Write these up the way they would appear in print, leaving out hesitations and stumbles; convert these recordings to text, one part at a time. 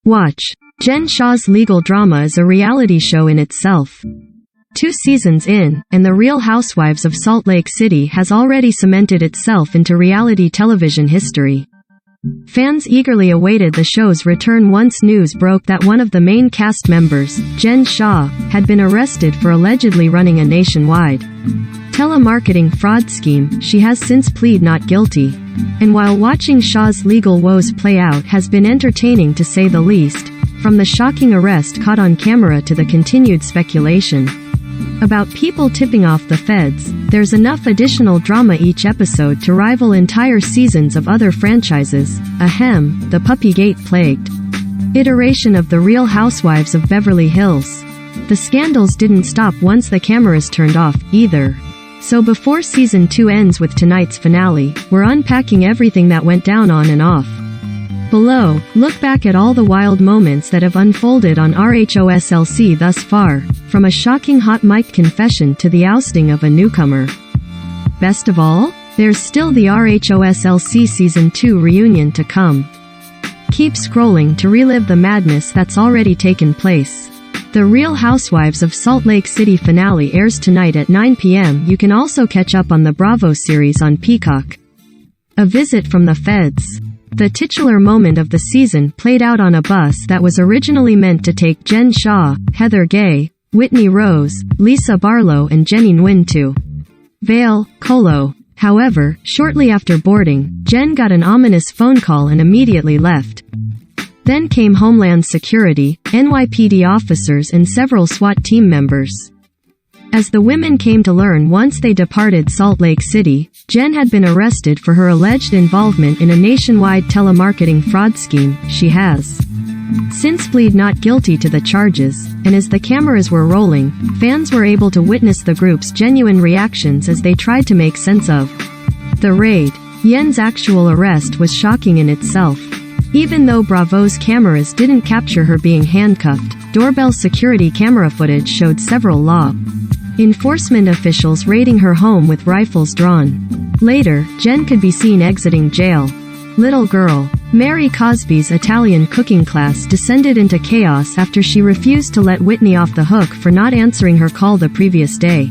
Watch. Jen Shah's legal drama is a reality show in itself. 2 seasons in, and the Real Housewives of Salt Lake City has already cemented itself into reality television history. Fans eagerly awaited the show's return once news broke that one of the main cast members, Jen Shah, had been arrested for allegedly running a nationwide telemarketing fraud scheme. She has since pleaded not guilty. And while watching Shah's legal woes play out has been entertaining to say the least, from the shocking arrest caught on camera to the continued speculation about people tipping off the feds, there's enough additional drama each episode to rival entire seasons of other franchises. Ahem, the Puppygate-plagued iteration of The Real Housewives of Beverly Hills. The scandals didn't stop once the cameras turned off, either. So before Season 2 ends with tonight's finale, we're unpacking everything that went down on and off. Below, look back at all the wild moments that have unfolded on RHOSLC thus far, from a shocking hot mic confession to the ousting of a newcomer. Best of all, there's still the RHOSLC Season 2 reunion to come. Keep scrolling to relive the madness that's already taken place. The Real Housewives of Salt Lake City finale airs tonight at 9 p.m. You can also catch up on the Bravo series on Peacock. A visit from the feds. The titular moment of the season played out on a bus that was originally meant to take Jen Shah, Heather Gay, Whitney Rose, Lisa Barlow and Jenny Nguyen to Vail, Colo. However, shortly after boarding, Jen got an ominous phone call and immediately left. Then came Homeland Security, NYPD officers and several SWAT team members. As the women came to learn once they departed Salt Lake City, Jen had been arrested for her alleged involvement in a nationwide telemarketing fraud scheme. She has since pleaded not guilty to the charges, and as the cameras were rolling, fans were able to witness the group's genuine reactions as they tried to make sense of the raid. Yen's actual arrest was shocking in itself. Even though Bravo's cameras didn't capture her being handcuffed, doorbell security camera footage showed several law enforcement officials raiding her home with rifles drawn. Later, Jen could be seen exiting jail. Little girl. Mary Cosby's Italian cooking class descended into chaos after she refused to let Whitney off the hook for not answering her call the previous day.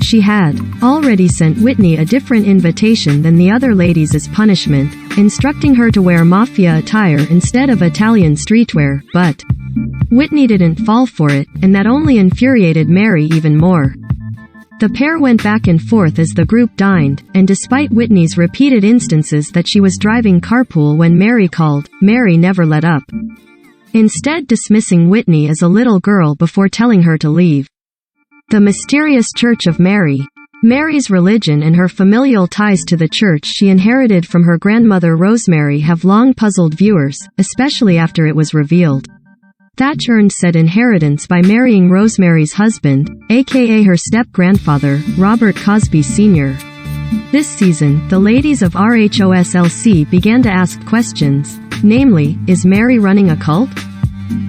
She had already sent Whitney a different invitation than the other ladies as punishment, instructing her to wear mafia attire instead of Italian streetwear, but Whitney didn't fall for it, and that only infuriated Mary even more. The pair went back and forth as the group dined, and despite Whitney's repeated instances that she was driving carpool when Mary called, Mary never let up. Instead dismissing Whitney as a little girl before telling her to leave. The mysterious Church of Mary. Mary's religion and her familial ties to the church she inherited from her grandmother Rosemary have long puzzled viewers, especially after it was revealed Thatch earned said inheritance by marrying Rosemary's husband, aka her step-grandfather, Robert Cosby Sr. This season, the ladies of RHOSLC began to ask questions, namely, is Mary running a cult?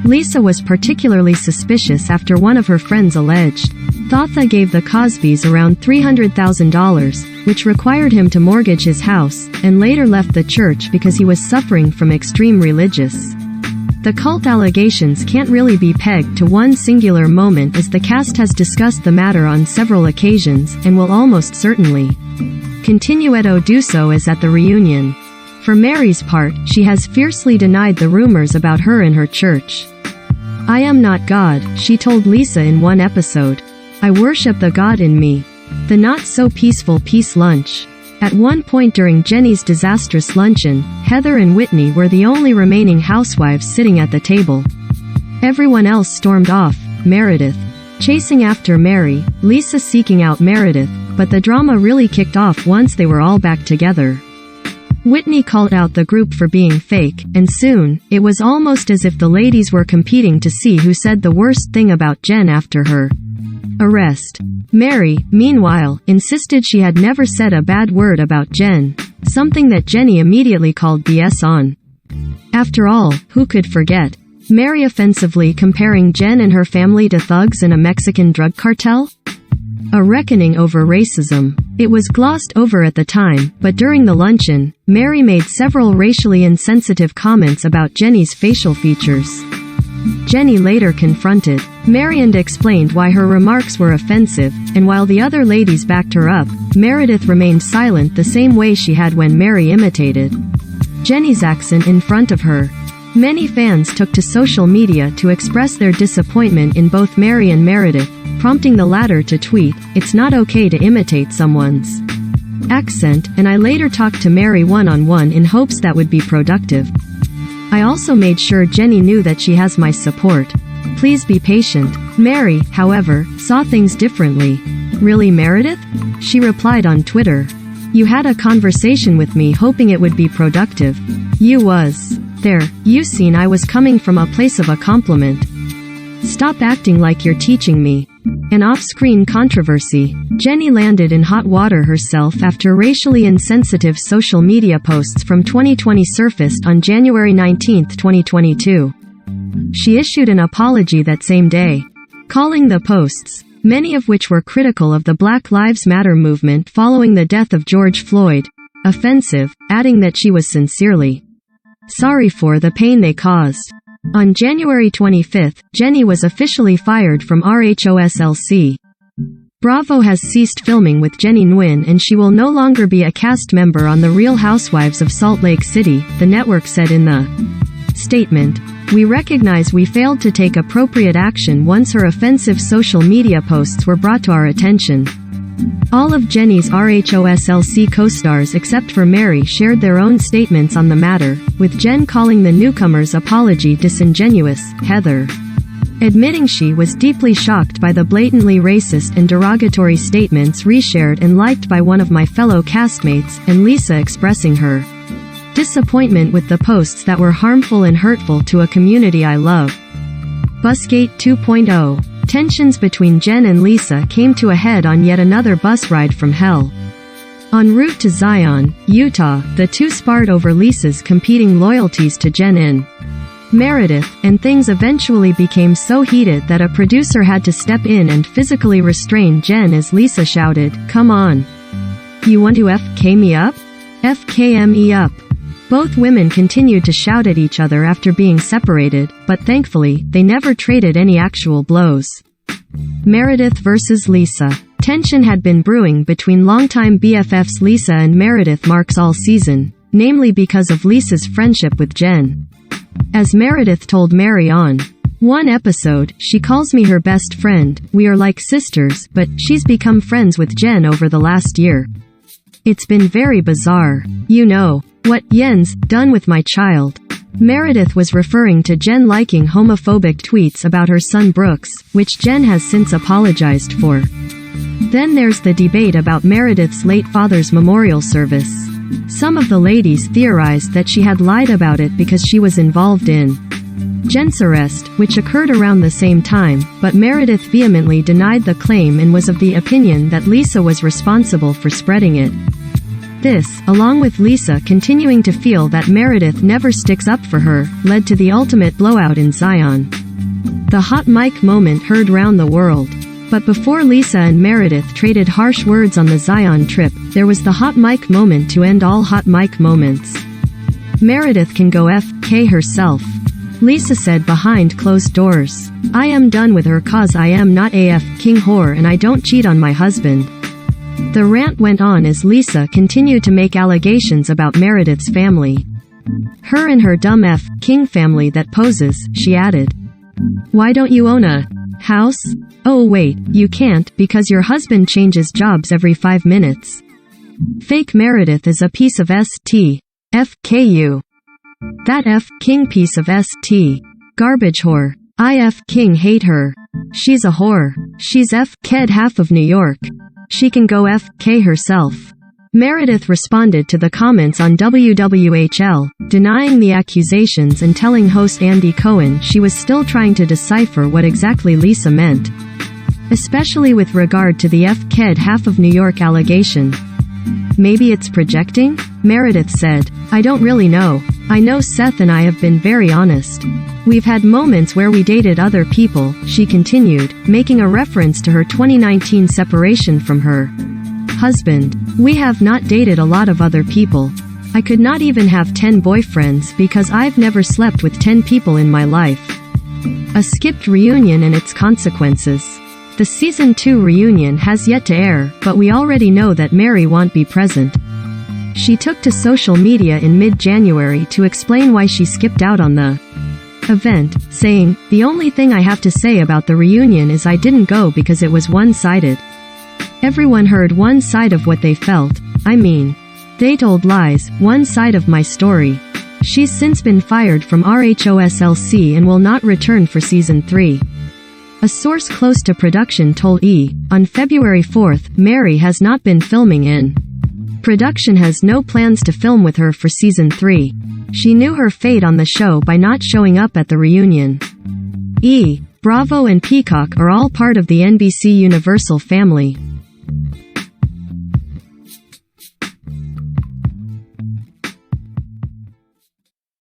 Lisa was particularly suspicious after one of her friends alleged Thotha gave the Cosbys around $300,000, which required him to mortgage his house, and later left the church because he was suffering from extreme religious. The cult allegations can't really be pegged to one singular moment, as the cast has discussed the matter on several occasions, and will almost certainly continue to do so as at the reunion. For Mary's part, she has fiercely denied the rumors about her and her church. I am not God, she told Lisa in one episode. I worship the God in me. The not-so-peaceful peace lunch. At one point during Jenny's disastrous luncheon, Heather and Whitney were the only remaining housewives sitting at the table. Everyone else stormed off, Meredith chasing after Mary, Lisa seeking out Meredith, but the drama really kicked off once they were all back together. Whitney called out the group for being fake, and soon, it was almost as if the ladies were competing to see who said the worst thing about Jen after her arrest. Mary, meanwhile, insisted she had never said a bad word about Jen, something that Jenny immediately called BS on. After all, who could forget? Mary offensively comparing Jen and her family to thugs in a Mexican drug cartel? A reckoning over racism. It was glossed over at the time, but during the luncheon, Mary made several racially insensitive comments about Jenny's facial features. Jenny later confronted Mary and explained why her remarks were offensive, and while the other ladies backed her up, Meredith remained silent the same way she had when Mary imitated Jenny's accent in front of her. Many fans took to social media to express their disappointment in both Mary and Meredith, prompting the latter to tweet, "It's not okay to imitate someone's accent, and I later talked to Mary one-on-one in hopes that would be productive. I also made sure Jenny knew that she has my support. Please be patient." Mary, however, saw things differently. "Really, Meredith?" she replied on Twitter. "You had a conversation with me hoping it would be productive. You was there. You seen I was coming from a place of a compliment. Stop acting like you're teaching me." An off-screen controversy. Jenny landed in hot water herself after racially insensitive social media posts from 2020 surfaced on January 19, 2022. She issued an apology that same day, calling the posts, many of which were critical of the Black Lives Matter movement following the death of George Floyd, offensive, adding that she was sincerely sorry for the pain they caused. On January 25, Jenny was officially fired from RHOSLC. Bravo has ceased filming with Jenny Nguyen and she will no longer be a cast member on The Real Housewives of Salt Lake City, the network said in the statement. "We recognize we failed to take appropriate action once her offensive social media posts were brought to our attention." All of Jenny's RHOSLC co-stars except for Mary shared their own statements on the matter, with Jen calling the newcomer's apology disingenuous, Heather admitting she was deeply shocked by the blatantly racist and derogatory statements reshared and liked by one of my fellow castmates, and Lisa expressing her disappointment with the posts that were harmful and hurtful to a community I love. Busgate 2.0. Tensions between Jen and Lisa came to a head on yet another bus ride from hell. En route to Zion, Utah, the two sparred over Lisa's competing loyalties to Jen and Meredith, and things eventually became so heated that a producer had to step in and physically restrain Jen as Lisa shouted, "Come on. You want to FK me up? FK me up." Both women continued to shout at each other after being separated, but thankfully, they never traded any actual blows. Meredith versus Lisa. Tension had been brewing between longtime BFFs Lisa and Meredith Marks all season, namely because of Lisa's friendship with Jen. As Meredith told Mary on one episode, "She calls me her best friend, we are like sisters, but she's become friends with Jen over the last year. It's been very bizarre. You know what Yen's done with my child." Meredith was referring to Jen liking homophobic tweets about her son Brooks, which Jen has since apologized for. Then there's the debate about Meredith's late father's memorial service. Some of the ladies theorized that she had lied about it because she was involved in Jen's arrest, which occurred around the same time, but Meredith vehemently denied the claim and was of the opinion that Lisa was responsible for spreading it. This, along with Lisa continuing to feel that Meredith never sticks up for her, led to the ultimate blowout in Zion. The hot mic moment heard round the world. But before Lisa and Meredith traded harsh words on the Zion trip, there was the hot mic moment to end all hot mic moments. Meredith can go FK herself. Lisa said behind closed doors. "I am done with her cause I am not a King whore and I don't cheat on my husband." The rant went on as Lisa continued to make allegations about Meredith's family. "Her and her dumb King family that poses," she added. "Why don't you own a house? Oh wait, you can't, because your husband changes jobs every 5 minutes. Fake Meredith is a piece of FKU. That King piece of garbage whore. I King hate her. She's a whore. She's Ked half of New York. She can go FK herself." Meredith responded to the comments on WWHL, denying the accusations and telling host Andy Cohen she was still trying to decipher what exactly Lisa meant, especially with regard to the Ked half of New York allegation. "Maybe it's projecting?" Meredith said. "I don't really know. I know Seth and I have been very honest. We've had moments where we dated other people," she continued, making a reference to her 2019 separation from her husband. "We have not dated a lot of other people. I could not even have 10 boyfriends because I've never slept with 10 people in my life." A skipped reunion and its consequences. The Season 2 reunion has yet to air, but we already know that Mary won't be present. She took to social media in mid-January to explain why she skipped out on the event, saying, "The only thing I have to say about the reunion is I didn't go because it was one-sided. Everyone heard one side of what they felt. I mean, they told lies, one side of my story." She's since been fired from RHOSLC and will not return for Season 3. A source close to production told E! On February 4th, Mary has not been filming in. Production has no plans to film with her for Season 3. She knew her fate on the show by not showing up at the reunion. E! Bravo and Peacock are all part of the NBC Universal family.